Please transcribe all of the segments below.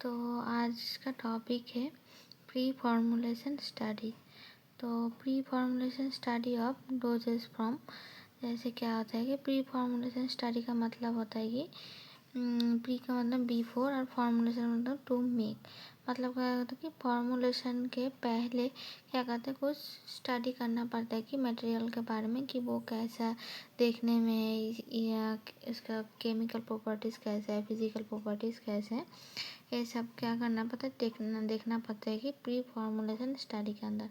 तो आज का टॉपिक है प्री फॉर्मुलेशन स्टडी। तो pre formulation study of doses from, जैसे क्या होता है कि प्री फॉर्मुलेशन स्टडी का मतलब होता है कि प्री का मतलब बिफोर और फॉर्मुलेशन मतलब टू मेक। मतलब क्या होता है कि फॉर्मुलेशन के पहले क्या कहते हैं, कुछ स्टडी करना पड़ता है कि मटेरियल के बारे में, कि वो कैसा देखने में है या इसका केमिकल प्रॉपर्टीज़ कैसे है, फिजिकल प्रॉपर्टीज़ कैसे है, ये सब क्या करना पड़ता है, देखना पड़ता है कि प्री फॉर्मुलेशन स्टडी के अंदर।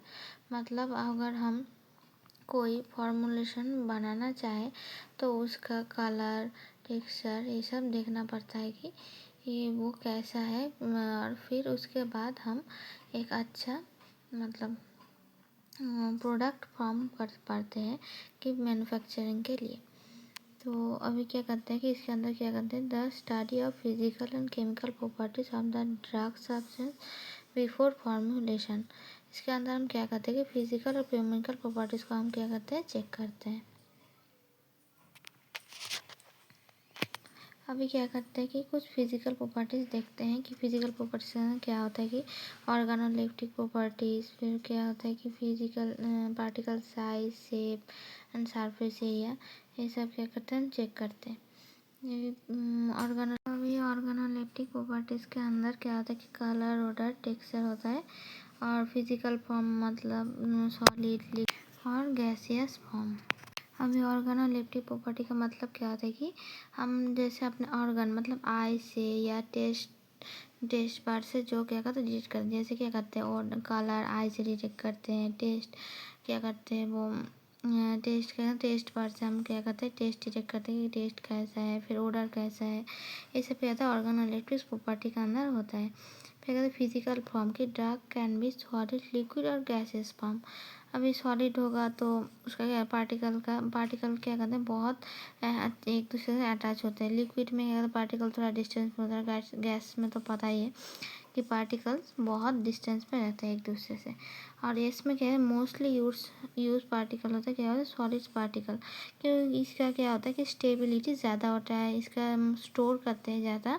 मतलब अगर हम कोई फॉर्मुलेशन बनाना चाहे तो उसका कलर, टेक्सचर, ये सब देखना पड़ता है कि ये वो कैसा है, और फिर उसके बाद हम एक अच्छा मतलब प्रोडक्ट फॉर्म कर पाते हैं कि मैन्युफैक्चरिंग के लिए। तो अभी क्या करते हैं कि इसके अंदर क्या करते हैं, the study of physical and chemical properties of the drug substance before formulation. इसके अंदर हम क्या करते हैं कि फिजिकल और केमिकल प्रॉपर्टीज़ को हम क्या करते हैं, चेक करते हैं। अभी क्या करते हैं कि कुछ फिजिकल प्रॉपर्टीज़ देखते हैं कि फिजिकल प्रॉपर्टीज़ में क्या होता है कि ऑर्गेनोलेप्टिक प्रॉपर्टीज़, फिर क्या होता है कि physical particle size, shape and surface area, ये सब क्या करते हैं, हम चेक करते हैं। ऑर्गेनोलेप्टिक प्रॉपर्टीज़ के अंदर क्या होता है कि कलर, ऑर्डर, टेक्सचर होता है, और फिजिकल फॉर्म मतलब सॉलिड, लिक्विड और गैसियस फॉर्म। अभी ऑर्गेनोलेप्टिक प्रॉपर्टी का मतलब क्या होता है कि हम जैसे अपने ऑर्गन मतलब आई से या टेस्ट पार्ट से जो क्या करते हैं, डिटेक्ट करते हैं। जैसे क्या करते हैं, और कलर आई से डिटेक्ट करते हैं, टेस्ट क्या करते हैं, वो टेस्ट पार्ट से हम क्या करते हैं, टेस्ट डिटेक्ट करते हैं कि टेस्ट कैसा है, फिर ऑर्डर कैसा है, ये सब क्या होता है ऑर्गेनोलेप्टिक प्रॉपर्टी के अंदर होता है। फिर कहते हैं फिजिकल फॉर्म की drug can be solid, liquid और गैसेस फॉर्म। अभी सॉलिड होगा तो उसका क्या पार्टिकल क्या करते हैं, बहुत एक दूसरे से अटैच होते हैं। लिक्विड में क्या पार्टिकल थोड़ा डिस्टेंस में होता है, गैस में तो पता ही है कि पार्टिकल्स बहुत डिस्टेंस पे रहते हैं एक दूसरे से। और इसमें क्या है, मोस्टली यूज पार्टिकल होता है, क्या होता है, सॉलिड पार्टिकल। क्योंकि इसका क्या होता है कि स्टेबिलिटी ज़्यादा होता है, इसका हम स्टोर करते हैं ज़्यादा,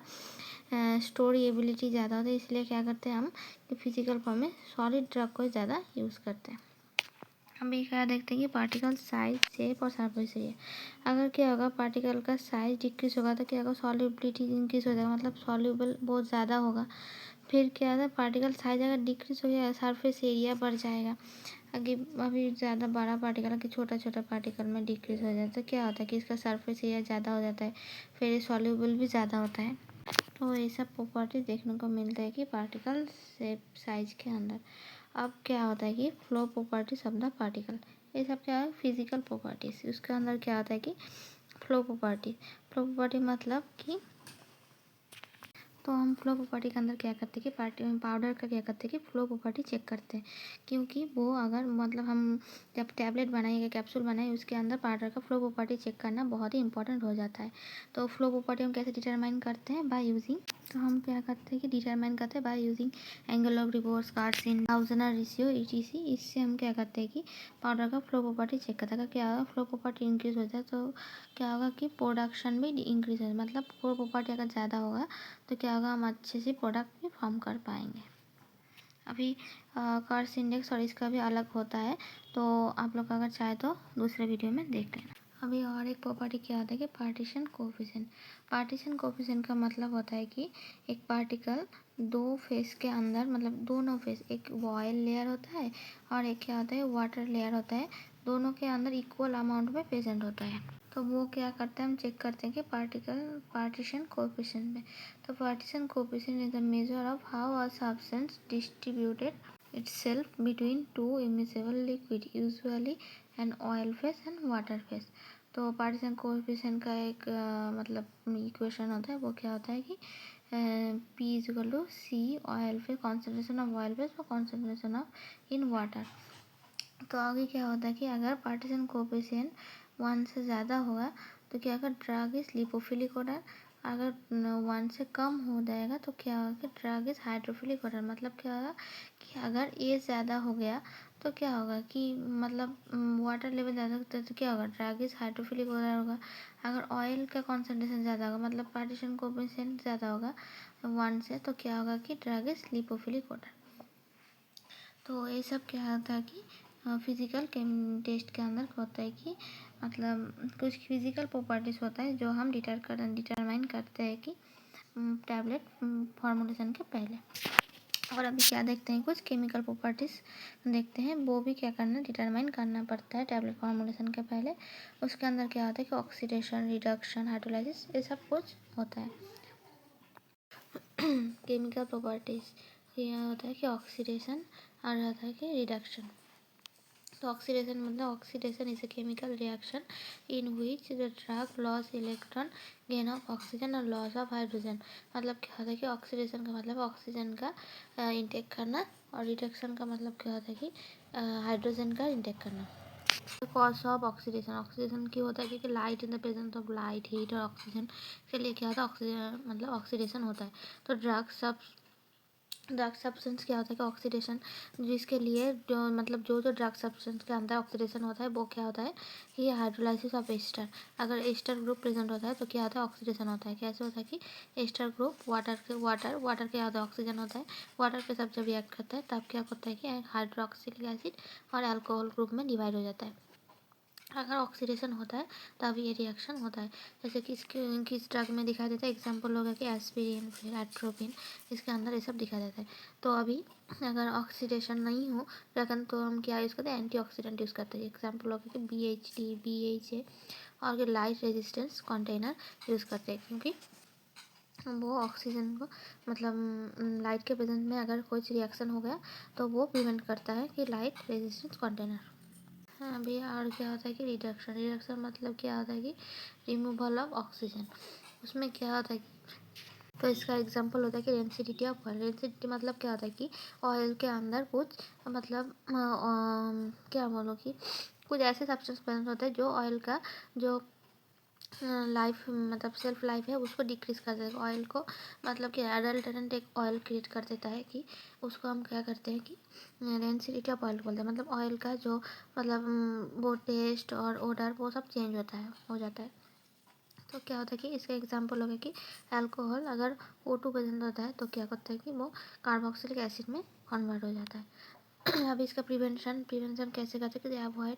स्टोरेबिलिटी ज़्यादा होता है, इसलिए क्या करते हैं हम कि फिजिकल फॉर्म में सॉलिड ड्रग को ज़्यादा यूज़ करते हैं। अभी क्या देखते हैं कि पार्टिकल साइज, शेप और सरफेस एरिया। अगर क्या होगा, पार्टिकल का साइज डिक्रीज होगा तो क्या होगा, सॉल्युबिलिटी इंक्रीज हो जाएगा, मतलब सॉल्युबल बहुत ज़्यादा होगा। फिर क्या होता है, पार्टिकल साइज अगर डिक्रीज हो जाएगा, सरफेस एरिया बढ़ जाएगा। अभी ज़्यादा बड़ा पार्टिकल कि छोटा छोटा पार्टिकल में डिक्रीज हो जाता है तो क्या होता है कि इसका सरफेस एरिया ज़्यादा हो जाता है, फिर सॉल्युबल भी ज़्यादा होता है। तो ये सब प्रॉपर्टी देखने को मिलता है कि पार्टिकल शेप, साइज के अंदर। अब क्या होता है कि flow properties of the particle, ये सब क्या है, फिजिकल प्रॉपर्टीज। उसके अंदर क्या होता है कि फ्लो प्रॉपर्टी मतलब कि, तो हम फ्लो प्रॉपर्टी के अंदर क्या करते हैं कि पाउडर का क्या करते हैं कि फ्लो प्रॉपर्टी चेक करते हैं। क्योंकि वो अगर मतलब हम जब टैबलेट बनाए या कैप्सूल बनाए, उसके अंदर पाउडर का फ्लो प्रॉपर्टी चेक करना बहुत ही इंपॉर्टेंट हो जाता है। तो फ्लो प्रॉपर्टी हम कैसे डिटरमाइन करते हैं, बाय यूजिंग, तो हम क्या करते हैं कि डिटरमाइन करते हैं by using angle of reverse, कार्सिन, थाउजेंडर रेशियो, ETC। इससे हम क्या करते हैं कि पाउडर का फ्लो प्रॉपर्टी चेक करते हैं। क्या होगा, फ्लो प्रॉपर्टी इंक्रीज हो जाए तो क्या होगा कि प्रोडक्शन भी इंक्रीज हो, मतलब फ्लो प्रॉपर्टी अगर ज़्यादा होगा तो क्या होगा, हम अच्छे से प्रोडक्ट भी फॉर्म कर पाएंगे। अभी कार्स इंडेक्स और इसका भी अलग होता है, तो आप लोग अगर चाहे तो दूसरे वीडियो में देख लेना। अभी और एक प्रॉपर्टी क्या होता है कि पार्टीशन कोफिशिएंट। पार्टीशन कोफिशिएंट का मतलब होता है कि एक पार्टिकल दो फेस के अंदर, मतलब दोनों फेस, एक ऑयल लेयर होता है और एक क्या होता है, वाटर लेयर होता है, दोनों के अंदर इक्वल अमाउंट में प्रेजेंट होता है। तो वो क्या करते हैं, हम चेक करते हैं कि पार्टीशन कोफिशिएंट में। तो partition coefficient is the measure of how a substance distributed itself between two immiscible liquid, usually an oil phase and water phase। तो पार्टीशन कोएफिशिएंट का एक मतलब इक्वेशन होता है, वो क्या होता है कि P equal to C oil phase, concentration of oil phase और कॉन्सेंट्रेशन ऑफ इन वाटर। तो आगे क्या होता है कि अगर पार्टीशन कोएफिशिएंट 1 से ज़्यादा होगा तो क्या होगा, ड्रग इज लिपोफिलिक ऑर्डर। अगर 1 से कम हो जाएगा तो क्या होगा कि ड्रग इज हाइड्रोफिलिक ऑर्डर। मतलब क्या होगा कि अगर ये ज़्यादा हो गया तो क्या होगा कि मतलब वाटर लेवल ज़्यादा होता है तो क्या होगा, ड्रग इज हाइड्रोफिलिक होगा। अगर ऑयल का कॉन्सेंट्रेशन ज़्यादा होगा मतलब पार्टीशन कोएफिशिएंट ज़्यादा होगा 1 से, तो क्या होगा कि ड्रग इज लिपोफिलिक होगा। तो ये सब क्या होता है कि फिजिकल टेस्ट के अंदर होता है कि मतलब कुछ फिजिकल प्रॉपर्टीज होता है जो हम डिटरमाइन करते हैं कि टैबलेट फॉर्मुलेशन के पहले। और अभी क्या देखते हैं, कुछ केमिकल प्रॉपर्टीज देखते हैं, वो भी क्या करना डिटरमाइन करना पड़ता है टैबलेट फॉर्मुलेशन के पहले। उसके अंदर क्या होता है कि ऑक्सीडेशन, रिडक्शन, हाइड्रोलाइसिस, ये सब कुछ होता है। केमिकल प्रॉपर्टीज ये होता है कि ऑक्सीडेशन और होता है कि रिडक्शन। तो ऑक्सीडेशन मतलब oxidation is a chemical reaction in which the drug loss electron, gain of oxygen और लॉस ऑफ हाइड्रोजन। मतलब क्या होता है कि ऑक्सीडेशन का मतलब ऑक्सीजन का इंटेक करना, और रिडक्शन का मतलब क्या होता है कि हाइड्रोजन का इंटेक करना। कॉज ऑफ ऑक्सीडेशन, ऑक्सीडेशन क्यों होता है क्योंकि light in the presence of light, heat और ऑक्सीजन के लिए क्या होता है ऑक्सीजन मतलब ऑक्सीडेशन होता है। तो ड्रग सब्सटेंस क्या होता है कि ऑक्सीडेशन, जिसके लिए जो मतलब जो ड्रग सब्सटेंस के अंदर ऑक्सीडेशन होता है वो क्या होता है कि हाइड्रोलाइसिस ऑफ एस्टर। अगर एस्टर ग्रुप प्रेजेंट होता है तो क्या होता है ऑक्सीडेशन होता है। कैसे होता है कि एस्टर ग्रुप वाटर क्या होता है ऑक्सीजन होता है, वाटर के साथ जब रिएक्ट करता है तब क्या होता है कि हाइड्रोक्सिलिक एसिड और अल्कोहल ग्रुप में डिवाइड हो जाता है। अगर ऑक्सीडेशन होता है तब ये रिएक्शन होता है। जैसे कि किस ड्रग में दिखाई देता है, एग्जाम्पल होगा कि एस्पिरिन, फिर एट्रोपिन, इसके अंदर ये सब दिखाई देता है। तो अभी अगर ऑक्सीडेशन नहीं हो लेकिन तो हम क्या यूज़ करते हैं, एंटीऑक्सीडेंट यूज़ करते हैं। एग्जाम्पल होगा कि BHT, BHA और लाइट रेजिस्टेंस कंटेनर यूज़ करते हैं, क्योंकि वो ऑक्सीजन को मतलब लाइट के प्रेजेंस में अगर कोई रिएक्शन हो गया तो वो प्रिवेंट करता है कि लाइट रेजिस्टेंस कंटेनर। हाँ भैया, और क्या होता है कि रिडक्शन मतलब क्या होता है कि रिमूवल ऑफ ऑक्सीजन। उसमें क्या होता है कि तो इसका एग्जांपल होता है कि डेंसिटी ऑफ ऑयल। डेंसिटी मतलब क्या होता है कि ऑयल के अंदर कुछ मतलब क्या बोलो कि कुछ ऐसे सब्सटेंस प्रेजेंट होते हैं जो ऑयल का जो लाइफ मतलब सेल्फ लाइफ है उसको डिक्रीज कर देता है। ऑयल को मतलब कि एडल्टेंट एक ऑयल क्रिएट कर देता है कि उसको हम क्या करते हैं कि डेंसिटी ऑफ ऑयल बोलते हैं। मतलब ऑयल का जो मतलब वो टेस्ट और ओडर वो सब चेंज हो जाता है। तो क्या होता है कि इसका एग्जांपल होगा कि अल्कोहल अगर O2 प्रेजेंट होता है तो क्या करता है कि वो कार्बोक्सिलिक एसिड में कन्वर्ट हो जाता है। अब इसका प्रिवेंशन कैसे करते हैं कि avoid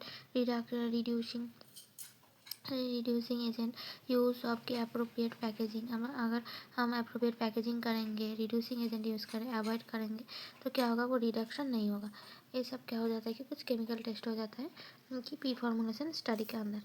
reducing agent, use of की अप्रोप्रिएट पैकेजिंग। अगर हम अप्रोप्रिएट पैकेजिंग करेंगे, रिड्यूसिंग एजेंट यूज़ करें, अवॉइड करेंगे तो क्या होगा, वो रिडक्शन नहीं होगा। ये सब क्या हो जाता है कि कुछ केमिकल टेस्ट हो जाता है कि पी फॉर्मुलेशन स्टडी के अंदर।